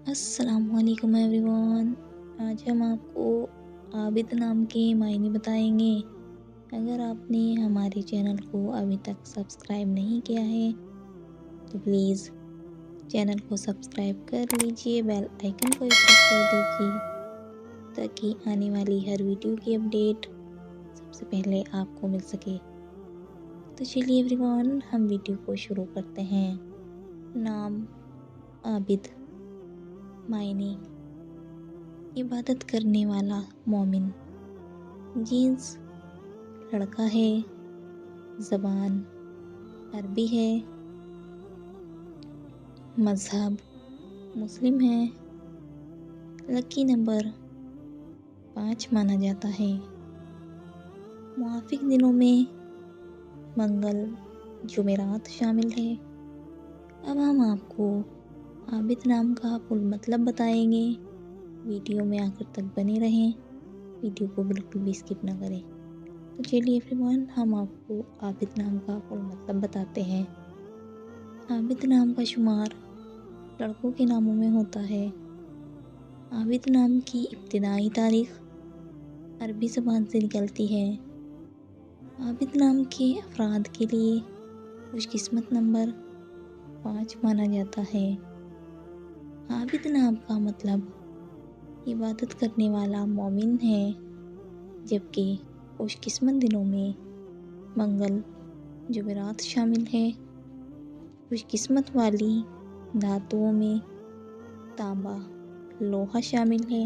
السلام علیکم every one. آج ہم آپ کو عابد نام کے معنی بتائیں گے۔ اگر آپ نے ہمارے چینل کو ابھی تک سبسکرائب نہیں کیا ہے تو پلیز چینل کو سبسکرائب کر لیجئے، بیل آئیکن کو پریس کر دیجئے تاکہ آنے والی ہر ویڈیو کی اپڈیٹ سب سے پہلے آپ کو مل سکے۔ تو چلیے ایوری ون، ہم ویڈیو کو شروع کرتے ہیں۔ نام عابد، معنی عبادت کرنے والا مومن، جنس لڑکا ہے، زبان عربی ہے، مذہب مسلم ہے، لکی نمبر 5 مانا جاتا ہے، موافق دنوں میں منگل جمعرات شامل ہے۔ اب ہم آپ کو عابد نام کا فل مطلب بتائیں گے۔ ویڈیو میں آخر تک بنے رہیں، ویڈیو کو بالکل بھی اسکپ نہ کریں۔ تو چلیے ایوری ون، ہم آپ کو عابد نام کا فل مطلب بتاتے ہیں۔ عابد نام کا شمار لڑکوں کے ناموں میں ہوتا ہے۔ عابد نام کی ابتدائی تاریخ عربی زبان سے نکلتی ہے۔ عابد نام کے افراد کے لیے خوش قسمت نمبر 5 مانا جاتا ہے۔ عابد نام کا مطلب عبادت کرنے والا مومن ہے، جبکہ خوش قسمت دنوں میں منگل جمعرات شامل ہے۔ خوش قسمت والی دھاتوں میں تانبا لوہا شامل ہے۔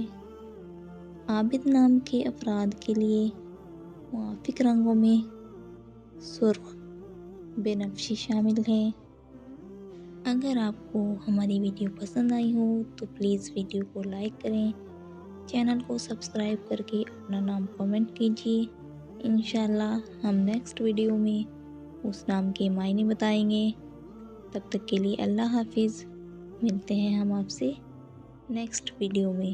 عابد نام کے افراد کے لیے موافق رنگوں میں سرخ بنفشی شامل ہے۔ اگر آپ کو ہماری ویڈیو پسند آئی ہو تو پلیز ویڈیو کو لائک کریں، چینل کو سبسکرائب کر کے اپنا نام کامنٹ کیجیے۔ انشاءاللہ ہم نیکسٹ ویڈیو میں اس نام کے معنی بتائیں گے۔ تب تک کے لیے اللہ حافظ۔ ملتے ہیں ہم آپ سے نیکسٹ ویڈیو میں۔